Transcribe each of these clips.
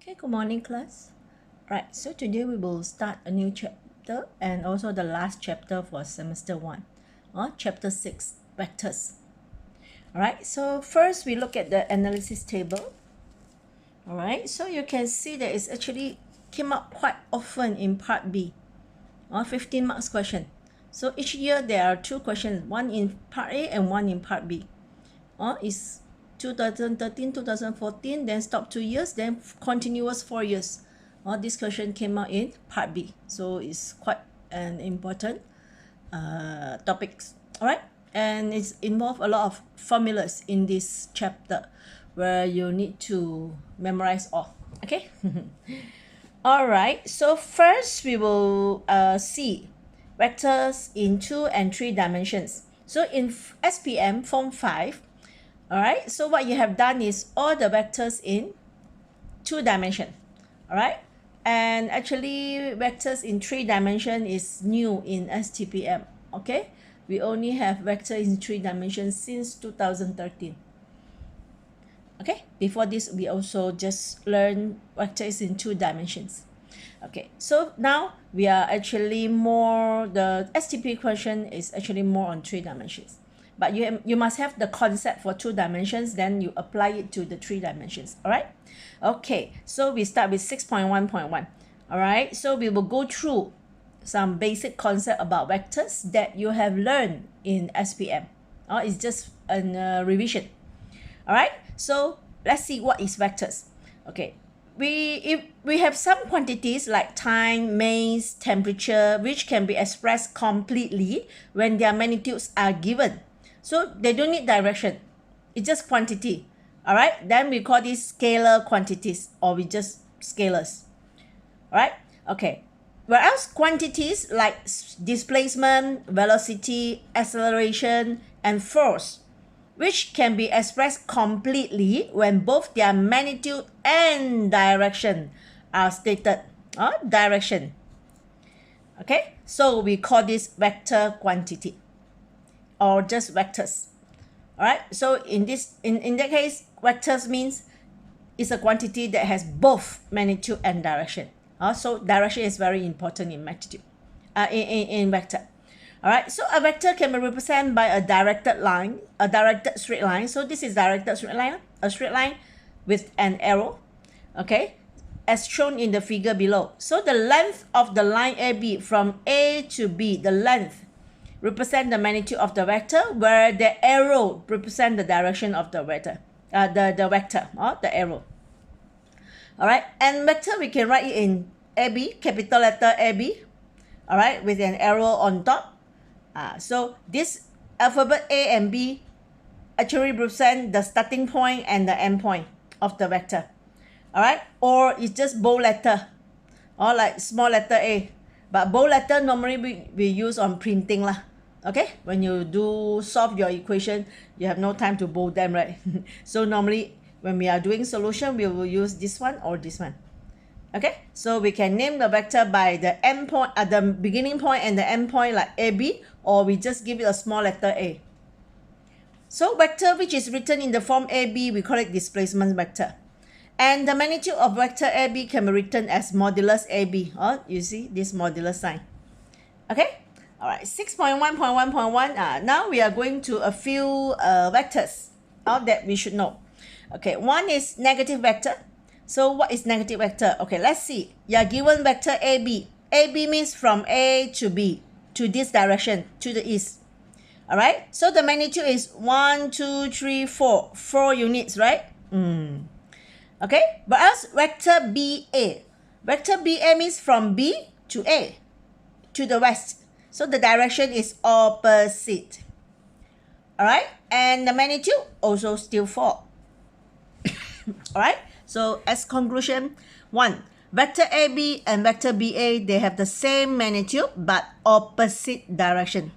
Okay, good morning, class. Right, so today we will start a new chapter and also the last chapter for semester 1, chapter 6, vectors. All right, so first we look at the analysis table. All right, so you can see that it's actually came up quite often in part B, 15 marks question. So each year there are two questions, one in part A and one in part B. Is 2013, 2014, then stop 2 years, then continuous 4 years. This question came out in part B, so it's quite an important topics. All right, and it's involved a lot of formulas in this chapter where you need to memorize all. Okay. All right, so first we will see vectors in 2 and 3 dimensions. So in SPM form 5, all right, so what you have done is all the vectors in 2 dimension. All right, and actually vectors in 3 dimension is new in STPM. Okay, we only have vector in 3 dimensions since 2013. Okay, before this we also just learn vectors in 2 dimensions. Okay, so now we are actually more, the STP question is actually more on 3 dimensions, but you must have the concept for 2 dimensions, then you apply it to the 3 dimensions. All right, okay, so we start with 6.1.1. all right, so we will go through some basic concept about vectors that you have learned in SPM. It's just a revision. All right, so let's see what is vectors. Okay, if we have some quantities like time, mass, temperature, which can be expressed completely when their magnitudes are given. So they don't need direction. It's just quantity. All right, then we call these scalar quantities, or we just scalars. All right, okay. Whereas quantities like displacement, velocity, acceleration, and force, which can be expressed completely when both their magnitude and direction are stated. Direction. Okay, so we call this vector quantity, or just vectors. All right, so in that case, vectors means it's a quantity that has both magnitude and direction. So direction is very important in magnitude, in vector. All right, so a vector can be represented by a directed line, a directed straight line. So this is directed straight line, a straight line with an arrow, okay, as shown in the figure below. So the length of the line AB from A to B, the length represent the magnitude of the vector, where the arrow represent the direction of the vector, the vector, or the arrow. All right, and vector we can write it in AB, capital letter AB, all right, with an arrow on top. So this alphabet A and B actually represent the starting point and the end point of the vector. All right, or it's just bold letter, or like small letter A. But bold letter normally we use on printing lah. Okay, when you do solve your equation, you have no time to bold them, right? So normally when we are doing solution, we will use this one or this one. Okay, so we can name the vector by the end point, at the beginning point and the end point, like AB, or we just give it a small letter A. So vector which is written in the form AB, we call it displacement vector. And the magnitude of vector AB can be written as modulus AB. You see this modulus sign. Okay, all right, 6.1.1.1. Now we are going to a few vectors that we should know. Okay, one is negative vector. So what is negative vector? Okay, let's see. You are given vector AB. AB means from A to B, to this direction, to the east. All right, so the magnitude is 1, 2, 3, 4. 4 units, right? Okay, but else vector BA. Vector BA means from B to A, to the west. So the direction is opposite. All right, and the magnitude also still 4. All right, so as conclusion, 1, vector AB and vector BA, they have the same magnitude but opposite direction.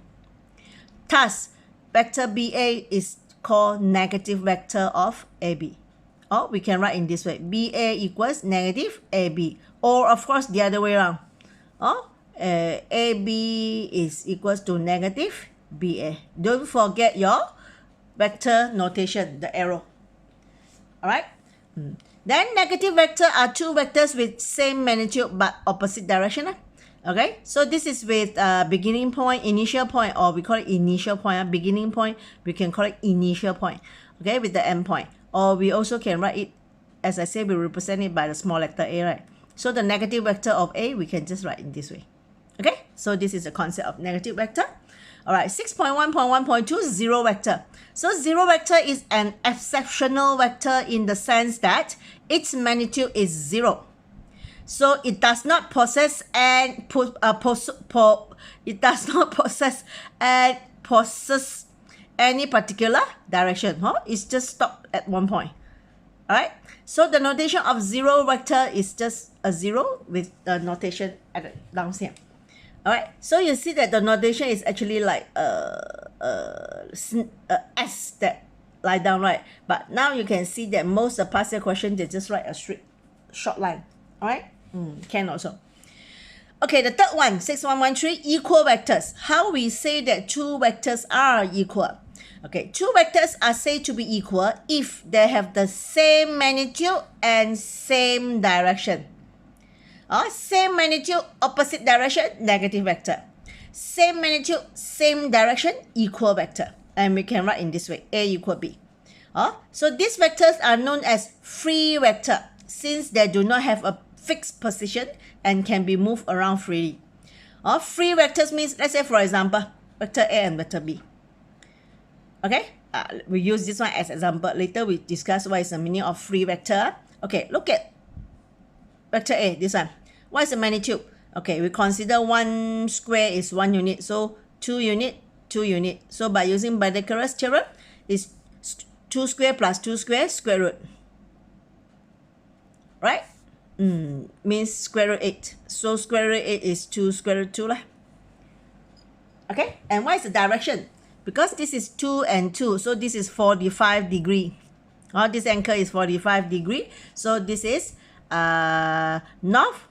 Thus, vector BA is called negative vector of AB. Or we can write in this way, BA equals negative AB. Or of course, the other way around. AB is equals to negative BA. Don't forget your vector notation, the arrow. All right. Then negative vector are two vectors with same magnitude but opposite direction. Okay, so this is with beginning point, initial point, or we call it initial point. Beginning point, we can call it initial point. Okay, with the end point. Or we also can write it, as I say, we represent it by the small letter a, right? So the negative vector of a, we can just write in this way. Okay, so this is the concept of negative vector. All right, 6.1.1.2, zero vector. So zero vector is an exceptional vector in the sense that its magnitude is 0. So it does not possess and possess any particular direction. It's just stopped at one point. All right. So the notation of zero vector is just a 0 with the notation at the down here. All right. So you see that the notation is actually like S that lie down, right? But now you can see that most of the past year question, they just write a straight short line. All right. Can also. Okay, the third one, 6113, equal vectors. How we say that two vectors are equal? Okay, two vectors are said to be equal if they have the same magnitude and same direction. Same magnitude, opposite direction, negative vector. Same magnitude, same direction, equal vector. And we can write in this way, A equal B. So these vectors are known as free vector since they do not have a fixed position and can be moved around freely. Free vectors means, let's say for example, vector A and vector B. Okay, we use this one as example. Later we discuss what is the meaning of free vector. Okay, look at vector A, this one. What is the magnitude? Okay, we consider one square is 1 unit, so 2 unit, 2 unit. So by using Pythagoras theorem, is 2 square plus 2 square, square root. Right? Means square root 8. So square root 8 is 2 square root 2 lah. Okay, and what is the direction? Because this is 2 and 2, so this is 45 degree. This angle is 45 degree. So this is north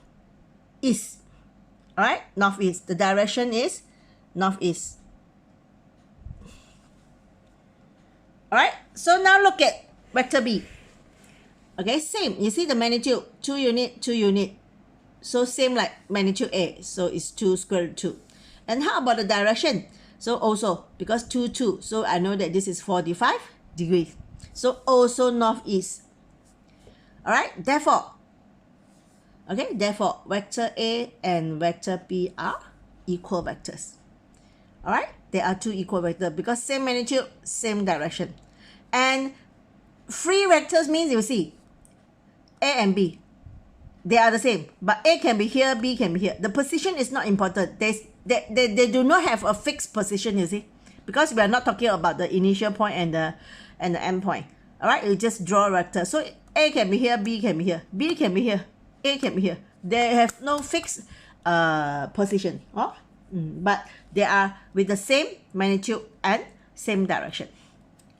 east. All right, northeast. The direction is northeast. All right, so now look at vector B. Okay, same. You see the magnitude, 2 unit, 2 unit. So same like magnitude A. So it's 2 square root 2. And how about the direction? So also, because 2, 2. So I know that this is 45 degrees. So also northeast. All right, therefore, vector A and vector B are equal vectors. All right, they are two equal vectors because same magnitude, same direction. And free vectors means, you see, A and B, they are the same, but A can be here, B can be here. The position is not important. They do not have a fixed position, you see, because we are not talking about the initial point and the end point. All right, you just draw a vector. So A can be here, B can be here, B can be here, A can be here. They have no fixed position, but they are with the same magnitude and same direction.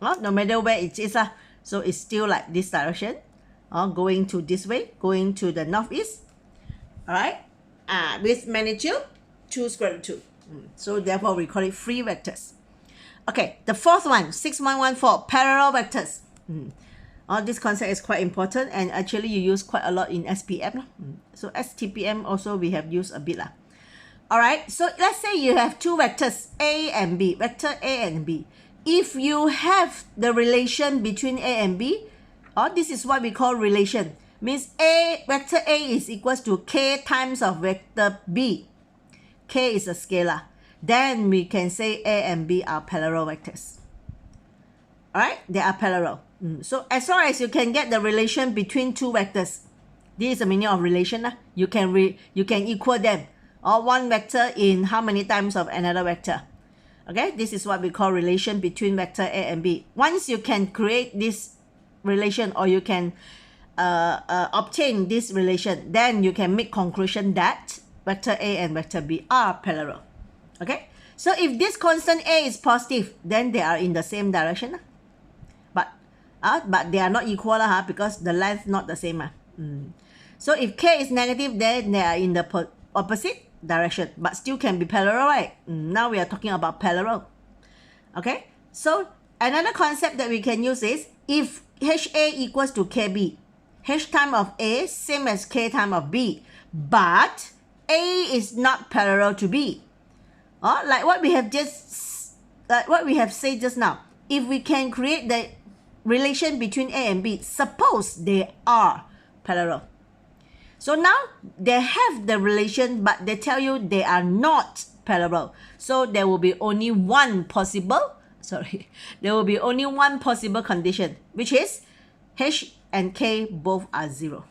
No matter where it is, so it's still like this direction. Going to this way, going to the northeast. All right, with magnitude 2 square root 2. So therefore we call it free vectors. Okay, the fourth one, 6114, parallel vectors. This concept is quite important and actually you use quite a lot in SPM. So STPM also we have used a bit. All right, so let's say you have two vectors, A and B, vector A and B. If you have the relation between A and B, this is what we call relation. Means vector A is equals to K times of vector B. K is a scalar. Then we can say A and B are parallel vectors. All right, they are parallel. So as long as you can get the relation between two vectors, this is the meaning of relation. You can equal them. Or one vector in how many times of another vector. Okay, this is what we call relation between vector A and B. Once you can create this relation or you can obtain this relation, then you can make conclusion that vector A and vector B are parallel. Okay, so if this constant A is positive, then they are in the same direction. But they are not equal because the length not the same. So if K is negative, then they are in the opposite direction, but still can be parallel, right? Now we are talking about parallel. Okay, so another concept that we can use is if HA equals to KB, H time of A same as K time of B, but A is not parallel to B. Like what we have said just now. If we can create the relation between A and B, suppose they are parallel. So now they have the relation, but they tell you they are not parallel. So there will be only one possible condition, which is H and K both are 0.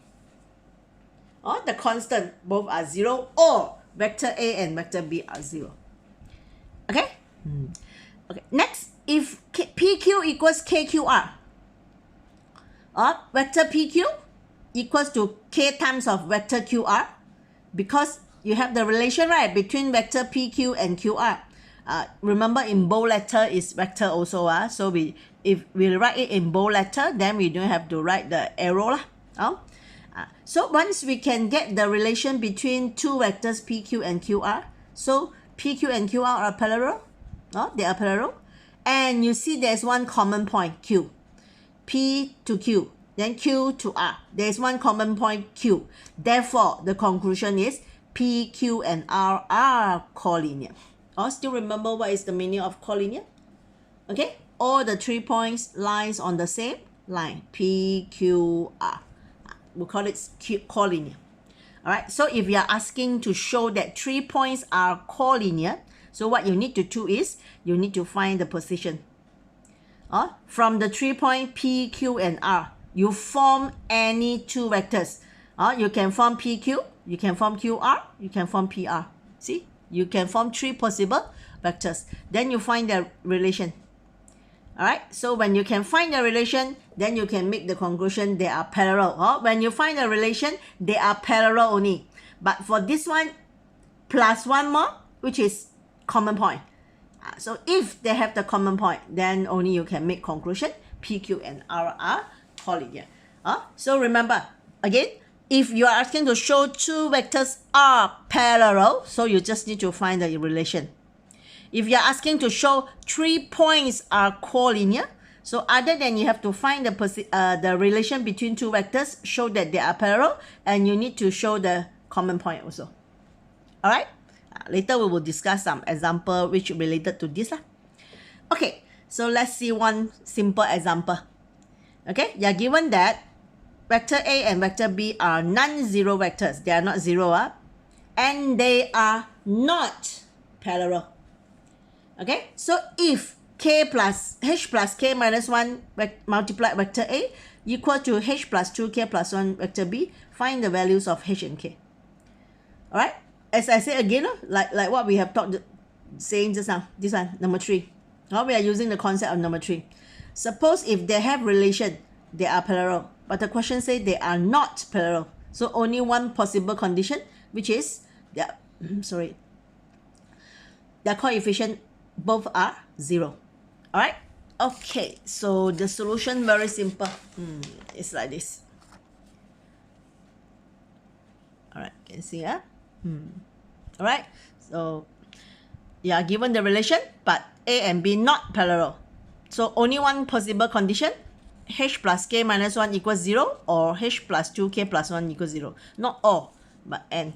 Or the constant both are 0, or vector A and vector B are 0. Okay? Okay. Next, if PQ equals KQR, or vector PQ equals to K times of vector QR, because you have the relation, right, between vector PQ and QR. Remember, in bold letter is vector also. So if we write it in bold letter, then we don't have to write the arrow. So once we can get the relation between two vectors PQ and QR, so PQ and QR are parallel. They are parallel. And you see there's one common point, Q. P to Q, then Q to R. There's one common point, Q. Therefore, the conclusion is P, Q, and R are collinear. Still remember what is the meaning of collinear? Okay, all the 3 points lies on the same line, P, Q, R. We call it collinear. All right, so if you are asking to show that 3 points are collinear, so what you need to do is you need to find the position. From the 3 point P, Q, and R, you form any two vectors. You can form PQ, you can form QR, you can form PR. See, you can form 3 possible vectors. Then you find the relation. All right, so when you can find the relation, then you can make the conclusion they are parallel. When you find the relation, they are parallel only. But for this one, plus one more, which is common point. So if they have the common point, then only you can make conclusion P, Q, and R are collinear. So remember, again, if you are asking to show two vectors are parallel, so you just need to find the relation. If you are asking to show 3 points are collinear, so other than you have to find the relation between two vectors, show that they are parallel, and you need to show the common point also. All right? Later we will discuss some example which related to this. Okay, so let's see one simple example. Okay, you are given that vector A and vector B are non-zero vectors. They are not zero, and they are not parallel. Okay, so if H plus K minus 1 multiplied vector A equal to H plus 2K plus 1 vector B, find the values of H and K. All right, as I say again, like what we have saying just now, this one, number 3. We are using the concept of number 3. Suppose if they have relation, they are parallel, but the question says they are not parallel. So only one possible condition, which is their coefficient both are 0. All right. Okay, so the solution very simple. It's like this. All right, can see All right, so you are given the relation, but A and B not parallel. So only one possible condition, H plus K minus 1 equals 0, or H plus 2K plus 1 equals 0. Not all, but N.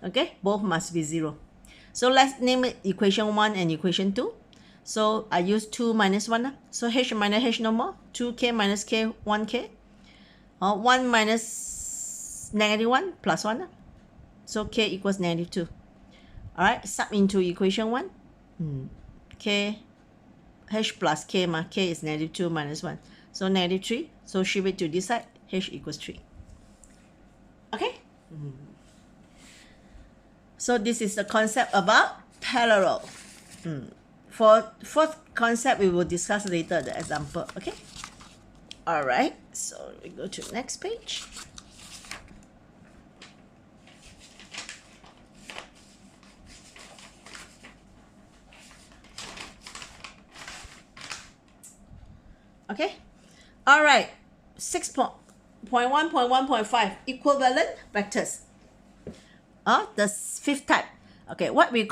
Okay, both must be 0. So let's name it equation 1 and equation 2. So I use 2 minus 1. So H minus H no more. 2K minus K, 1K. 1 minus negative 1 plus 1. So K equals negative 2. All right, sub into equation 1. K, H plus K, K is negative 2 minus 1. So negative 3. So shift it to this side. H equals 3. Okay? So this is the concept about parallel. For fourth concept, we will discuss later the example. Okay? All right. So we go to the next page. Okay? All right. 6.1.1.5 equivalent vectors. The fifth type. Okay, what is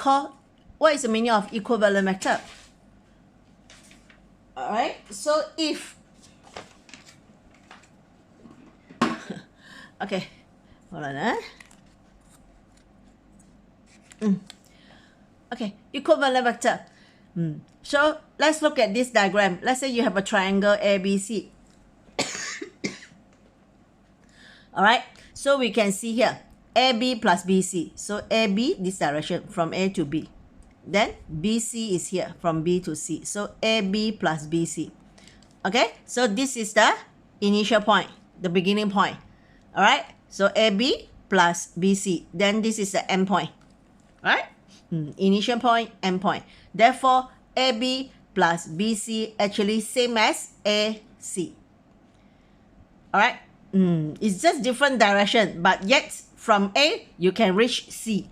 the meaning of equivalent vector? All right, so if Okay, hold on. Okay, equivalent vector. So let's look at this diagram. Let's say you have a triangle ABC. All right, so we can see here AB plus BC. So AB, this direction from A to B. Then BC is here from B to C. So AB plus BC. Okay, so this is the initial point, the beginning point. All right, so AB plus BC. Then this is the end point. All right, initial point, end point. Therefore, AB plus BC actually same as AC. All right, it's just different direction, but yet from A you can reach C.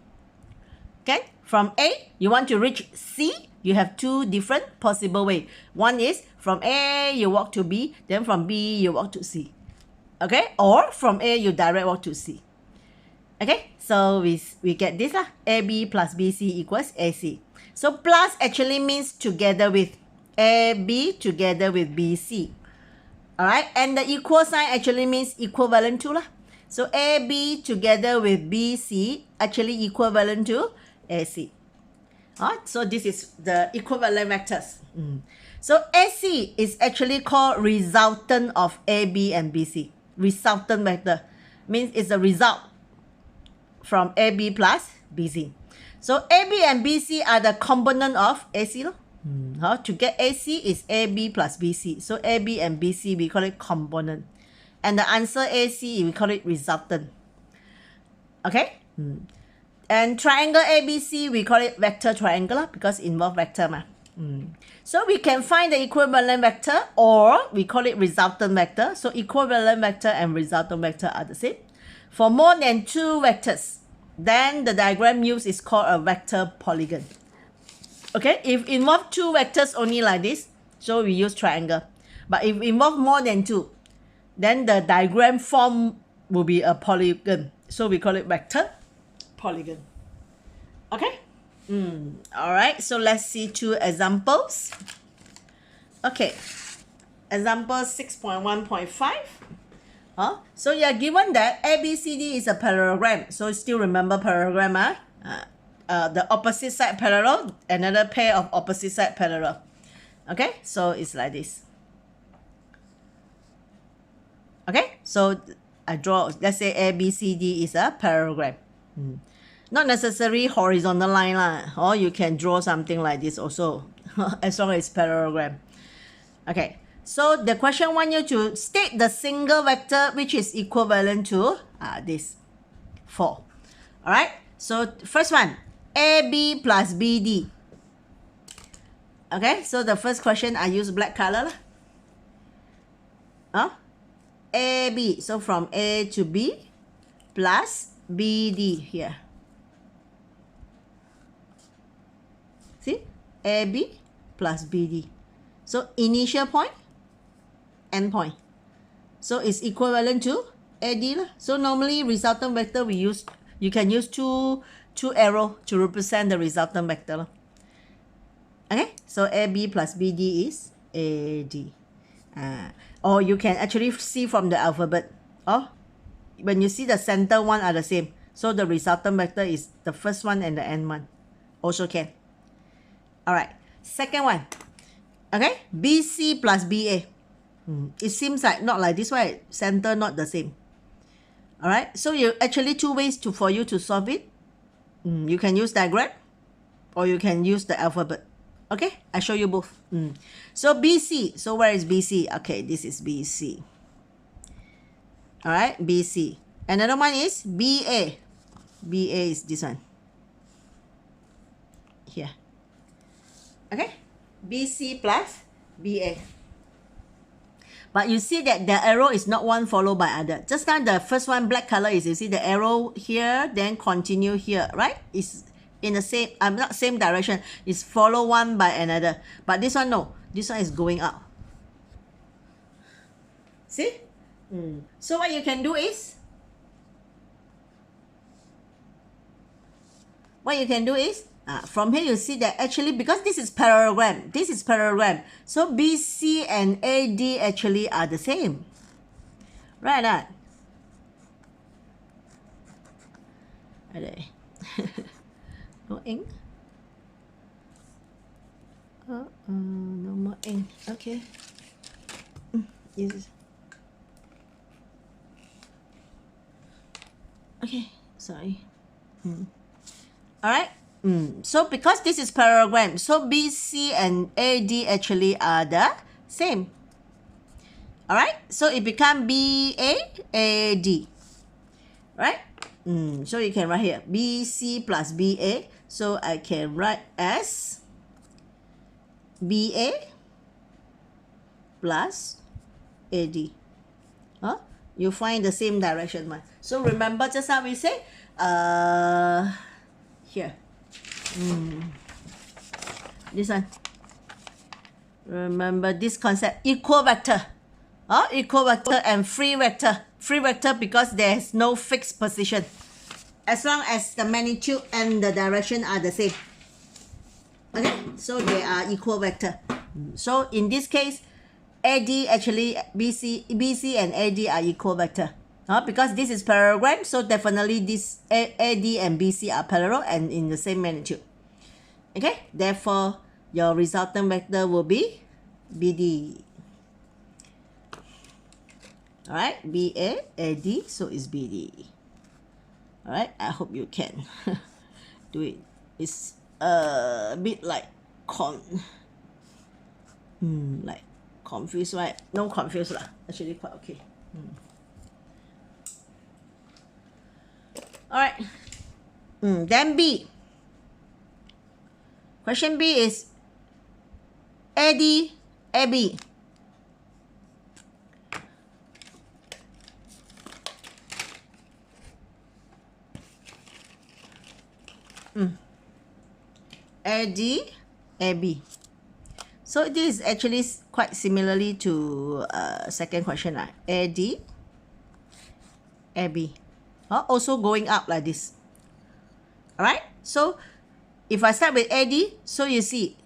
Okay, from A you want to reach C, you have two different possible way. One is from A you walk to B, then from B you walk to C. Okay, or from A you direct walk to C. Okay, so we get this lah. AB plus BC equals AC. So plus actually means together with AB together with BC. All right, and the equal sign actually means equivalent to lah. So AB together with BC actually equivalent to AC. All right, so this is the equivalent vectors. So AC is actually called resultant of AB and BC. Resultant vector means it's a result from AB plus BC. So AB and BC are the component of AC. To get AC is AB plus BC. So AB and BC, we call it component. And the answer AC, we call it resultant. Okay? And triangle ABC, we call it vector triangle because it involves vector. So we can find the equivalent vector, or we call it resultant vector. So equivalent vector and resultant vector are the same. For more than two vectors, then the diagram used is called a vector polygon. Okay, if involve two vectors only like this, so we use triangle. But if involve more than two, then the diagram form will be a polygon. So we call it vector polygon. Okay. All right, so let's see two examples. Okay, example 6.1.5. So you are given that ABCD is a parallelogram. So still remember parallelogram, the opposite side parallel, another pair of opposite side parallel. Okay, so it's like this. Okay, so I draw, let's say ABCD is a parallelogram. Not necessarily horizontal line lah, or you can draw something like this also, as long as it's parallelogram. Okay, so the question wants you to state the single vector which is equivalent to this 4. All right, so first one, AB plus BD. Okay, so the first question I use black color lah. AB, so from A to B plus BD here. See, AB plus BD. So initial point, end point. So it's equivalent to AD lah. So normally resultant vector you can use two arrow to represent the resultant vector lah. Okay, so AB plus BD is AD. Or you can actually see from the alphabet. When you see the center one are the same. So the resultant vector is the first one and the end one. Also can. Alright, second one. Okay, BC plus BA. It seems like not like this way. Center not the same. Alright, so you actually two ways for you to solve it. You can use diagram or you can use the alphabet. Okay, I show you both. So BC, so where is BC? Okay, this is BC. All right, BC. Another one is BA. BA is this one. Here. Okay, BC plus BA. But you see that the arrow is not one followed by other. Just now the first one, black color, is you see the arrow here, then continue here, right? It's in the same, not same direction. It's follow one by another. But this one, no. This one is going up. See? So what you can do is, from here you see that actually, because this is parallelogram. So BC and AD actually are the same. Right? Right there. No ink. No more ink. Okay. Yes. Okay. Sorry. All right. So because this is parallelogram, so BC and AD actually are the same. All right. So it become BAAD. Right. So you can write here BC plus BA. So I can write as BA plus AD. Huh? You find the same direction one. So remember just how we say here. This one. Remember this concept, equal vector. Equal vector and free vector. Free vector because there's no fixed position. As long as the magnitude and the direction are the same. Okay, so they are equal vector. So in this case, AD actually BC and AD are equal vector. Because this is parallelogram, so definitely this AD and BC are parallel and in the same magnitude. Okay, therefore your resultant vector will be BD. Alright, BAAD, so it's BD. Alright, I hope you can do it. It's a bit like like confused, right? No confused lah. Actually quite okay. Alright. Then B. Question B is AD, AB. AD, AB. So this is actually quite similarly to second question. AD, AB. Also going up like this. Alright, so if I start with AD, so you see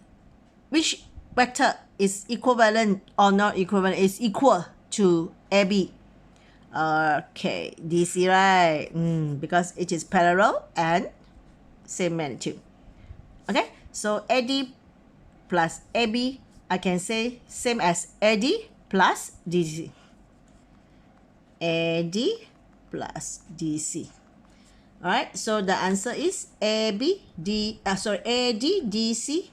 which vector is equivalent or not equivalent, is equal to AB. Okay, DC, right? Because it is parallel and same magnitude. Okay, so AD plus AB, I can say same as AD plus DC. AD plus DC. Alright, so the answer is AD, DC.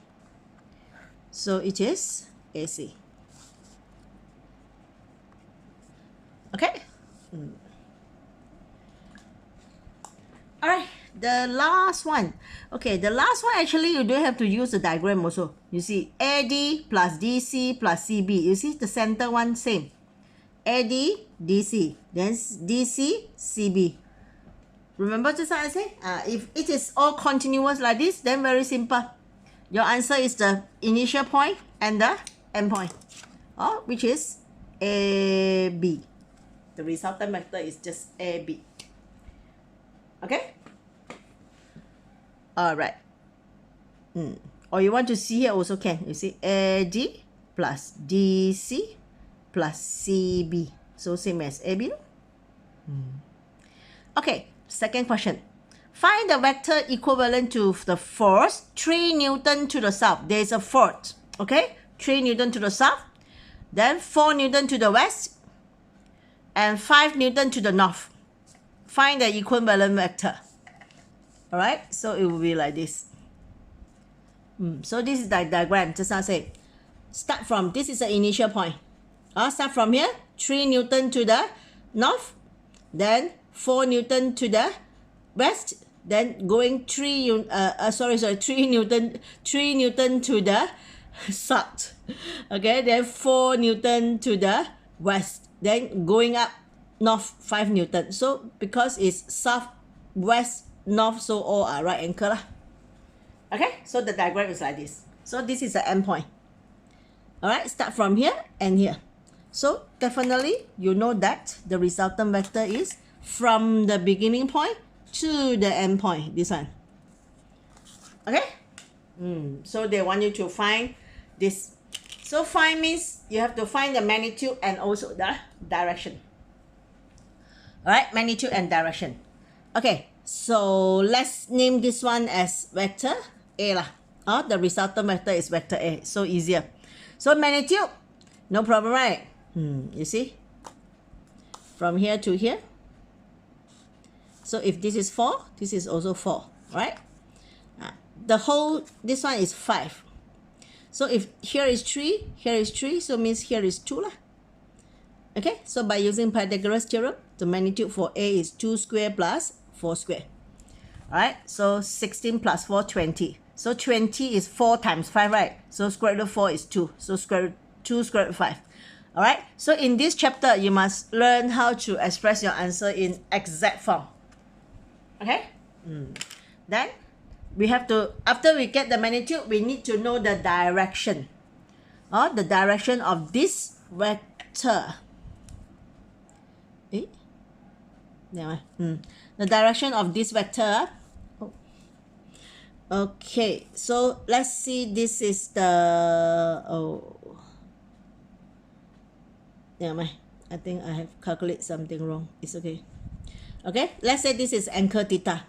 So it is AC. Okay. Alright, the last one. Okay, the last one actually you don't have to use the diagram also. You see AD plus DC plus CB. You see the center one same. AD, DC, then DC, CB. Remember just how I say? If it is all continuous like this, then very simple. Your answer is the initial point and the end point, which is AB. The resultant vector is just AB. Okay? Alright. Or you want to see here also can. You see AD plus DC plus CB. So same as AB. Okay, second question. Find the vector equivalent to the force 3 Newton to the south. There is a force, okay? 3 Newton to the south, then 4 Newton to the west, and 5 Newton to the north. Find the equivalent vector. Alright, so it will be like this. So this is the diagram, just now I said. Start from, this is the initial point. Start from here, 3 Newton to the north, then 4 Newton to the west, then going 3 Newton to the south. Okay, then 4 Newton to the west, then going up north 5 Newton. So because it's south, west, north, so all are right angle lah. Okay, so the diagram is like this. So this is the end point. Alright, start from here and here. So definitely you know that the resultant vector is from the beginning point to the end point, this one. Okay? So they want you to find this. So find means you have to find the magnitude and also the direction. Alright, magnitude and direction. Okay, So let's name this one as vector A lah. The resultant vector is vector A. So easier. So magnitude, no problem, right? You see? From here to here. So if this is 4, this is also 4, right? This one is 5. So if here is 3, here is 3, so means here is 2 lah. Okay, so by using Pythagoras theorem, the magnitude for A is 2 square plus 4 square. Alright, so 16 plus 4, 20. So 20 is 4 times 5, right? So square root of 4 is 2. So 2 square root of 5. Alright, so in this chapter, you must learn how to express your answer in exact form. Okay? Then, we have to, after we get the magnitude, we need to know the direction. The direction of this vector. The direction of this vector. Okay, so let's see, this is the, I think I have calculated something wrong. It's okay. Okay, let's say this is angle theta.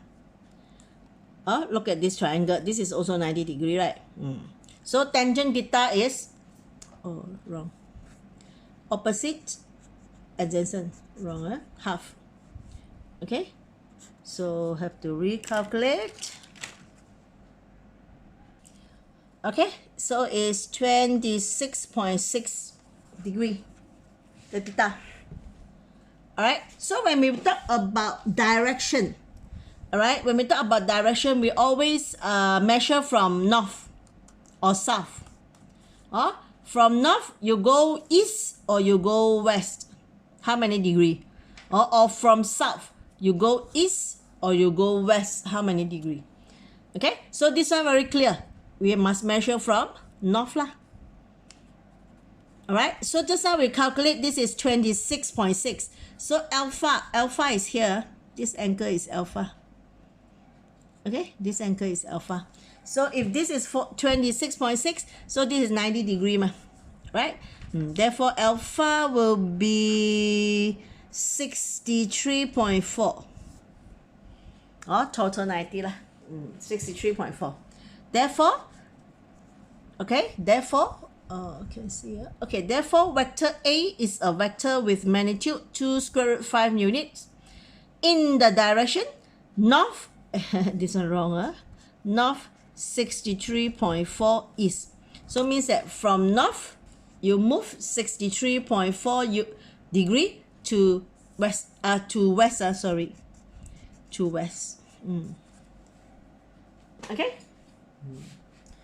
Look at this triangle. This is also 90 degree, right? So tangent theta is, wrong. Opposite adjacent, wrong, half. Okay, so have to recalculate. Okay, so it's 26.6 degree, the theta. Alright, so when we talk about direction, alright, when we talk about direction, we always measure from north or south. From north, you go east or you go west. How many degree? Or from south, you go east or you go west. How many degree? Okay, so this one very clear. We must measure from north lah. Alright, so just now we calculate this is 26.6. So alpha is here. This angle is alpha. Okay, this angle is alpha. So if this is 26.6, so this is 90 degree, right? Therefore, alpha will be 63.4. Total 90 lah. 63.4. Therefore, therefore vector A is a vector with magnitude 2 square root 5 units in the direction north, this one wrong, north 63.4 east. So means that from north, you move 63.4 degree to west, to west. Okay?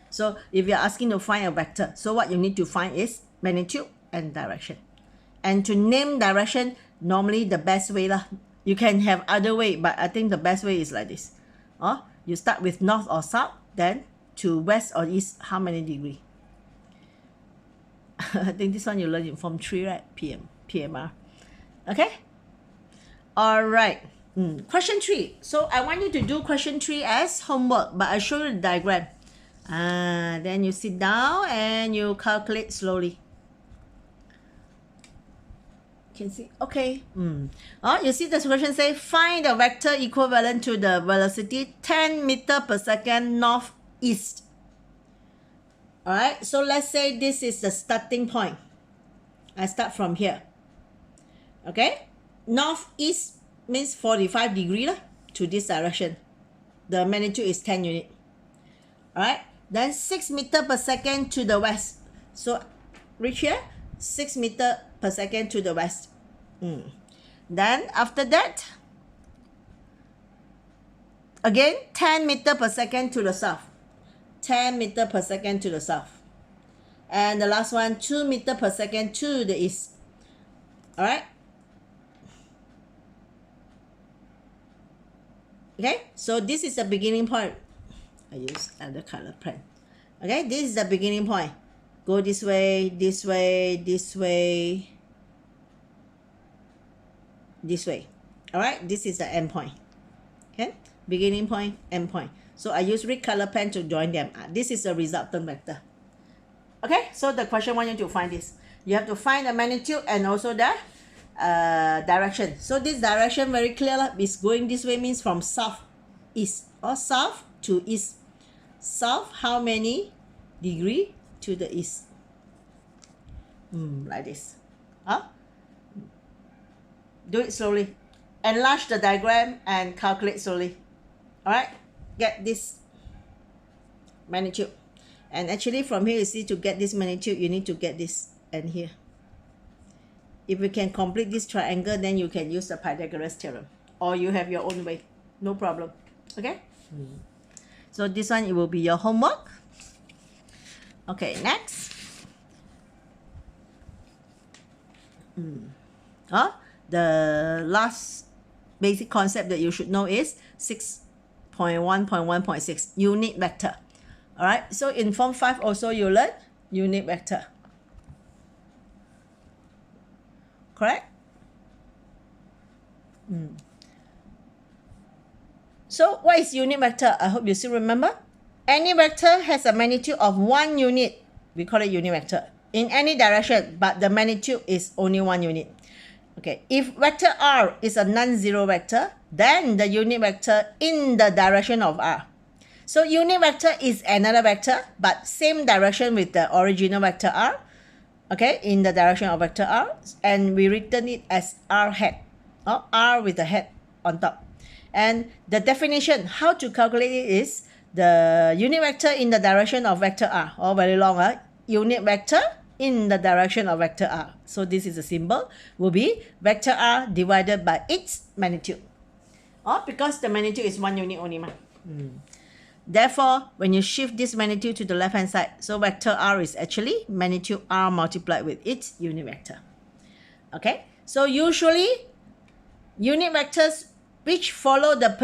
So if you're asking to find a vector, so what you need to find is magnitude and direction. And to name direction, normally the best way lah. You can have other way, but I think the best way is like this. You start with north or south, then to west or east, how many degree? I think this one you learn in Form 3, right? PMR. Okay? Alright. Question 3. So I want you to do question 3 as homework, but I show you the diagram. Then you sit down and you calculate slowly. Can see? Okay. You see the question say find the vector equivalent to the velocity 10 meter per second northeast. Alright, so let's say this is the starting point. I start from here. Okay? Northeast means 45 degree lah, to this direction. The magnitude is 10 unit. Alright? Then 6 meter per second to the west. So reach here, 6 meter per second to the west. Then after that, again 10 meter per second to the south. 10 meter per second to the south. And the last one, 2 meter per second to the east. Alright? Okay, so this is the beginning point. I use other color pen. Okay, this is the beginning point. Go this way, this way, this way, this way. Alright, this is the end point. Okay, beginning point, end point. So I use red color pen to join them. This is the resultant vector. Okay, so the question wants you to find this. You have to find the magnitude and also the direction. So this direction very clear lah, is going this way, means from south east or south to east. South how many degree to the east? Like this. Do it slowly. Enlarge the diagram and calculate slowly. Alright, get this magnitude. And actually from here you see, to get this magnitude you need to get this and here. If you can complete this triangle, then you can use the Pythagoras theorem, or you have your own way, no problem. Okay, so this one, it will be your homework. Okay, next. The last basic concept that you should know is 6.1.1.6 unit vector. All right, so in Form 5 also you learn unit vector. Correct? So what is unit vector? I hope you still remember. Any vector has a magnitude of 1 unit. We call it unit vector. In any direction, but the magnitude is only 1 unit. Okay, if vector R is a non-zero vector, then the unit vector in the direction of R. So unit vector is another vector, but same direction with the original vector R. Okay, in the direction of vector R, and we written it as R hat, or R with the hat on top. And the definition, how to calculate it, is the unit vector in the direction of vector R, or very long, unit vector in the direction of vector R. So this is a symbol, will be vector R divided by its magnitude. Because the magnitude is 1 unit only. Therefore, when you shift this magnitude to the left hand side, so vector R is actually magnitude R multiplied with its unit vector. Okay, so usually unit vectors which follow the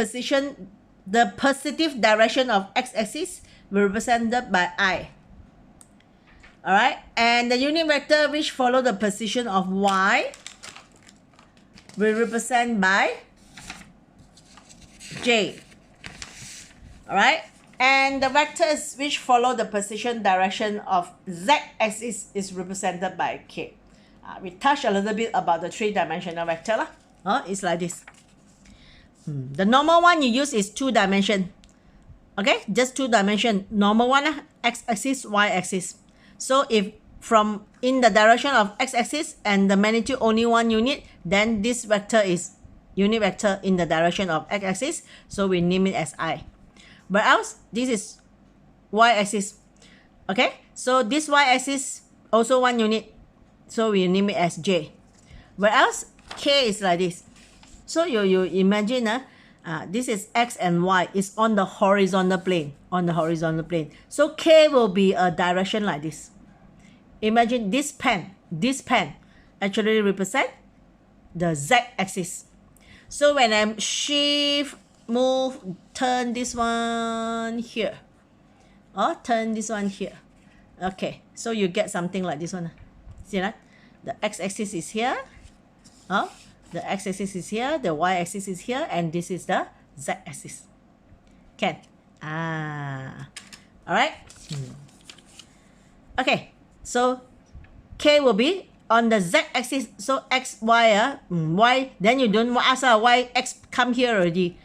positive direction of x-axis will be represented by I. Alright, and the unit vector which follow the position of y will represent by J. Alright, and the vectors which follow the position direction of z-axis is represented by K. We touched a little bit about the three-dimensional vector. It's like this. The normal one you use is 2 dimension. Okay, just 2 dimension. Normal one, x-axis, y-axis. So if from in the direction of x-axis and the magnitude only 1 unit, then this vector is unit vector in the direction of x-axis. So we name it as I. But else, this is y-axis. Okay, so this y-axis also 1 unit. So we name it as J. Where else, K is like this. So you imagine this is x and y is on the horizontal plane. So K will be a direction like this. Imagine this pen actually represent the z-axis. So when I shift, move, turn this one here, or turn this one here. Okay, so you get something like this one. See that? The x-axis is here. The x-axis is here, the y-axis is here, and this is the z-axis. Can? Alright? Okay, so K will be on the z-axis. So x, y, y, then you don't ask why x come here already.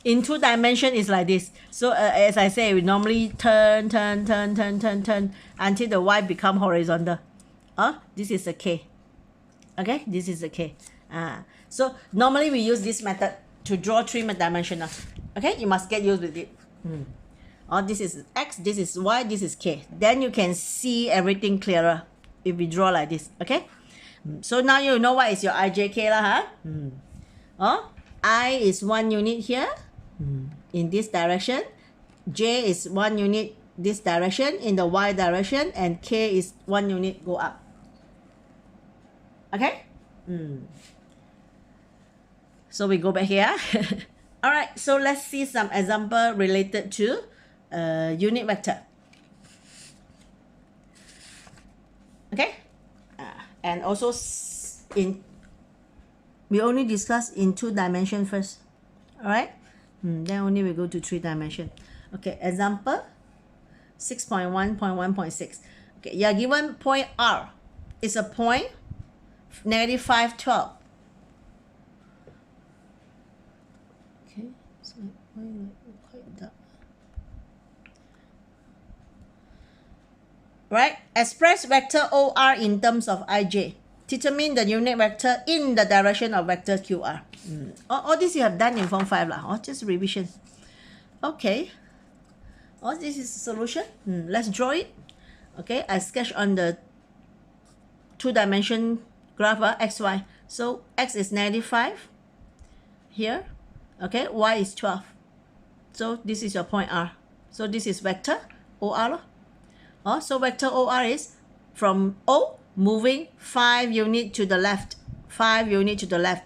In 2 dimension is like this. So as I say, we normally turn until the y become horizontal. This is a K. Okay, this is a K. So normally we use this method to draw 3-dimensional. Okay, you must get used with it. This is x, this is y, this is K. Then you can see everything clearer if we draw like this. Okay, so now you know what is your IJK lah, I is 1 unit here in this direction, J is 1 unit this direction in the y direction, and K is 1 unit go up. Okay. So we go back here. Alright, so let's see some example related to unit vector. Okay, and also we only discuss in 2 dimension first. Alright, then only we go to 3 dimension. Okay, example 6.1.1.6. Okay, you are given point R is a point negative 5, 12. Okay, so why like quite dark? Right? Express vector OR in terms of ij. Determine the unit vector in the direction of vector QR. All this you have done in Form 5 lah. Just revision. Okay. All this is the solution. Let's draw it. Okay, I sketch on the two-dimension graph, xy. So x is negative 5 here. Okay, y is 12. So this is your point R. So this is vector OR. So vector OR is from O moving 5 units to the left. 5 units to the left.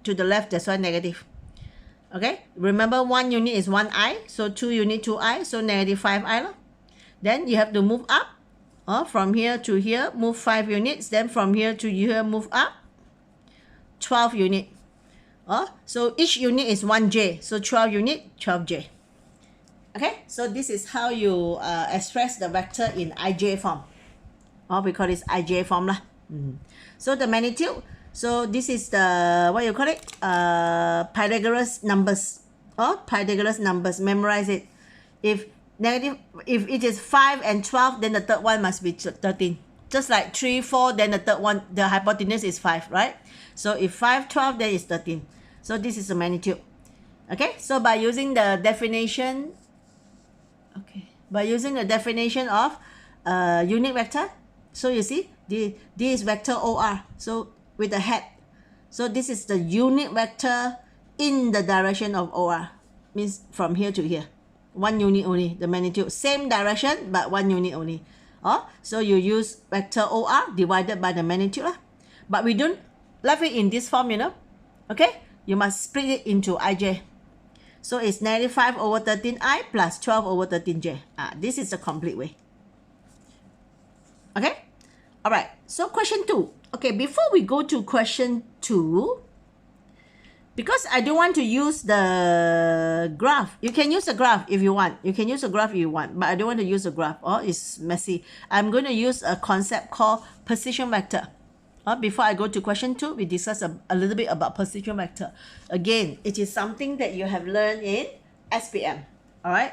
To the left, that's why negative. Okay, remember 1 unit is 1i. So 2 unit 2i. So negative 5i. Then you have to move up. From here to here, move 5 units. Then from here to here, move up 12 units. So each unit is 1j. So 12 unit, 12j. Okay, so this is how you express the vector in ij form. We call this ij form lah. So the magnitude. So this is the, what you call it? Pythagoras numbers. Pythagoras numbers. Memorize it. If it is 5 and 12, then the third one must be 13. Just like 3, 4, then the third one, the hypotenuse is 5, right? So if 5, 12, then it's 13. So this is the magnitude. Okay, so by using the definition, of unit vector, so you see, this is vector OR, so with the head. So this is the unit vector in the direction of OR, means from here to here. 1 unit only, the magnitude. Same direction, but 1 unit only. So you use vector OR divided by the magnitude. But we don't leave it in this form, Okay? You must split it into ij. So it's negative 5 over 13i plus 12 over 13j. This is the complete way. Okay? Alright, so question 2. Okay, before we go to question 2, because I don't want to use the graph. You can use the graph if you want. But I don't want to use the graph. It's messy. I'm going to use a concept called position vector. Before I go to question 2, we discuss a little bit about position vector. Again, it is something that you have learned in SPM. Alright?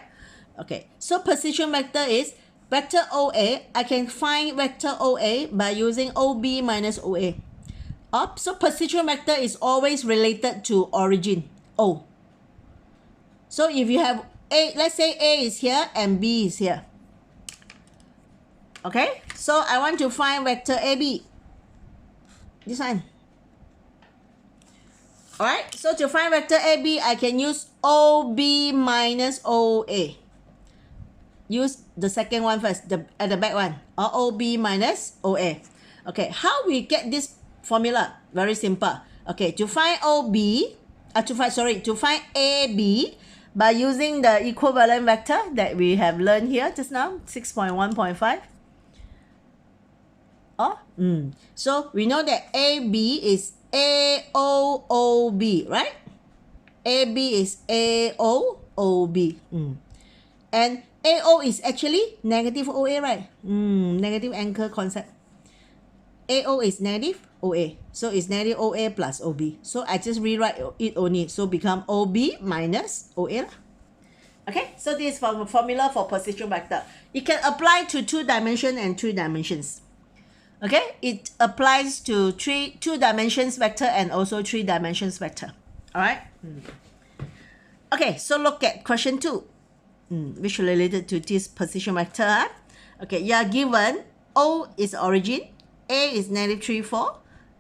Okay, so position vector is vector OA. I can find vector OA by using OB minus OA. So position vector is always related to origin, O. So if you have A, let's say A is here and B is here. Okay, so I want to find vector AB. This one. Alright, so to find vector AB, I can use OB minus OA. Use the second one first, at the back one, or OB minus OA. Okay, how we get this formula? Very simple. Okay, to find to find AB by using the equivalent vector that we have learned here just now, 6.1.5. So we know that AB is AOOB, right? AB is AOOB. And AO is actually negative OA, right? Negative anchor concept. AO is negative OA. So it's negative OA plus OB. So I just rewrite it only. So become OB minus OA. Okay, so this is the formula for position vector. It can apply to 2 dimensions and 3 dimensions. Okay, it applies to 2 dimensions vector and also 3 dimensions vector. Alright? Okay, so look at question 2. Which related to this position vector. Okay, you are given O is origin, A is negative 3, 4,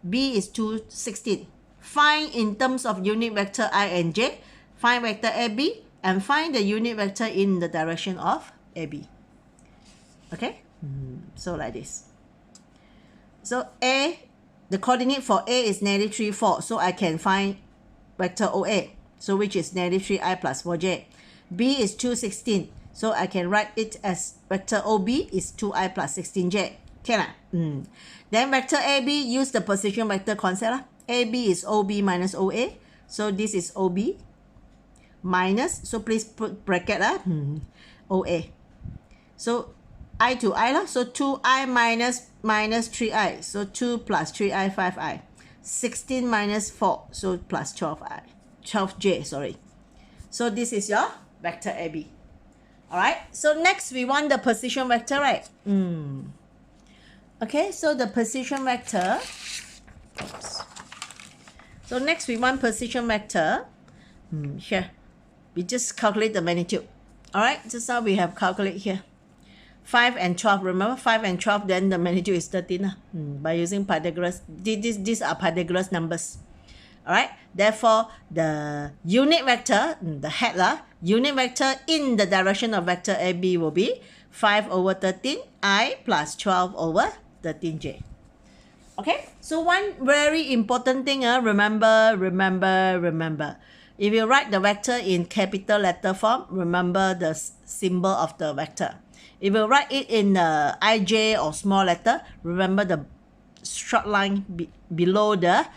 B is 2, 16. Find in terms of unit vector I and J, find vector AB, and find the unit vector in the direction of AB. Okay, so like this. So A, the coordinate for A is negative 3, 4, so I can find vector OA, so which is negative 3i plus 4j. B is 2, 16. So I can write it as vector OB is 2i plus 16j. Okay lah. Then vector AB, use the position vector concept lah. AB is OB minus OA. So this is OB minus, so please put bracket lah, OA. So I to I lah. So 2i minus 3i. So 2 plus 3i, 5i. 16 minus 4, so plus 12i. 12j, sorry. So this is your vector AB. Alright, so next we want the position vector, right? Okay, so the position vector. Oops. So next we want position vector. Here, we just calculate the magnitude. Alright, just now we have calculate here. 5 and 12, remember 5 and 12, then the magnitude is 13 by using Pythagoras. These are Pythagoras numbers. Alright, therefore the unit vector, the head unit vector in the direction of vector AB will be 5 over 13 I plus 12 over 13j. Okay, so one very important thing, remember. If you write the vector in capital letter form, remember the symbol of the vector. If you write it in IJ or small letter, remember the short line below the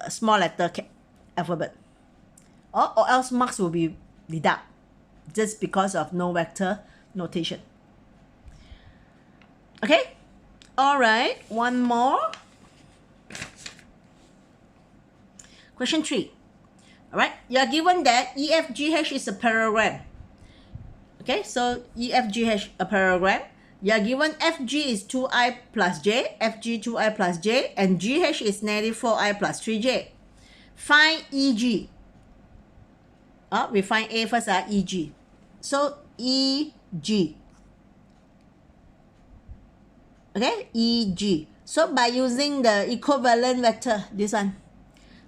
small letter alphabet. Or else marks will be deducted just because of no vector notation. Okay, alright, one more. Question 3. Alright, you are given that EFGH is a parallelogram. Okay, so EFGH a parallelogram. You are given FG is 2i plus j, FG 2i plus j, and GH is negative 4i plus 3j. Find EG. We find A first, EG. So EG. Okay, EG. So by using the equivalent vector, this one.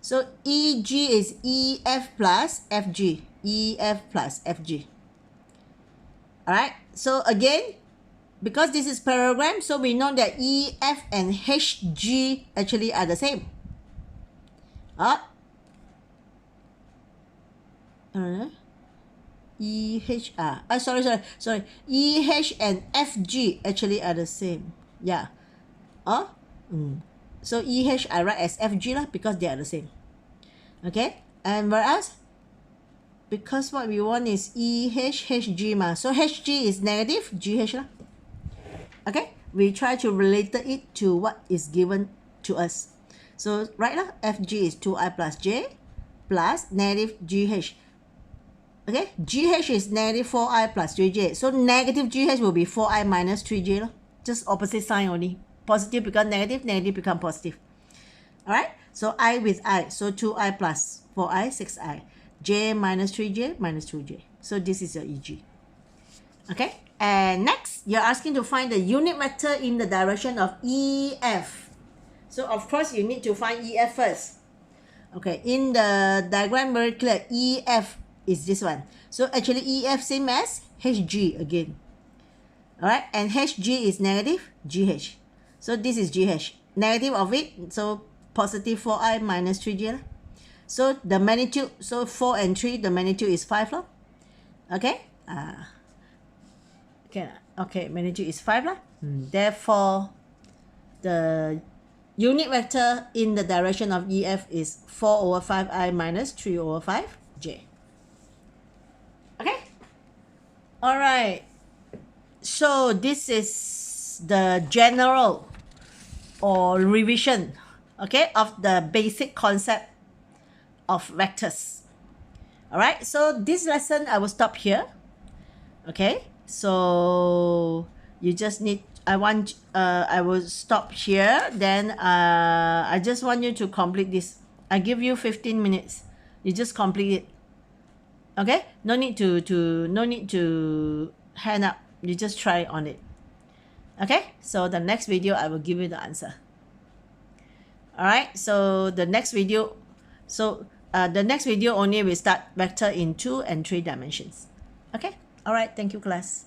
So EG is EF plus FG. EF plus FG. Alright, so again, because this is parallelogram, so we know that EF and HG actually are the same. Sorry. EH and FG actually are the same. Yeah. So EH I write as FG lah because they are the same. Okay, and whereas because what we want is EH, HG ma. So HG is negative, GH lah. Okay, we try to relate it to what is given to us. So right lah, FG is 2i plus j plus negative GH. Okay, GH is negative 4i plus 3j. So negative GH will be 4i minus 3j lah. Just opposite sign only. Positive become negative, negative become positive. Alright, so I with I. So 2i plus 4i, 6i. J minus 3j minus 2j. So this is your EG. Okay, and next, you're asking to find the unit vector in the direction of EF. So of course, you need to find EF first. Okay, in the diagram very clear, EF is this one. So actually EF same as HG again. Alright, and HG is negative GH. So this is GH. Negative of it, so positive 4i minus 3j. So the magnitude, so 4 and 3, the magnitude is 5 lah. Okay? Okay, magnitude is 5 lah. Therefore, the unit vector in the direction of EF is 4 over 5i minus 3 over 5j. Okay? Alright. So this is the general or revision, okay, of the basic concept of vectors. Alright, so this lesson I will stop here. Okay, so you just need, I will stop here. Then I just want you to complete this. I give you 15 minutes. You just complete it. Okay, no need to hand up. You just try on it. Okay, so the next video I will give you the answer. Alright, so the next video, only will start vector in 2 and 3 dimensions. Okay, alright, thank you class.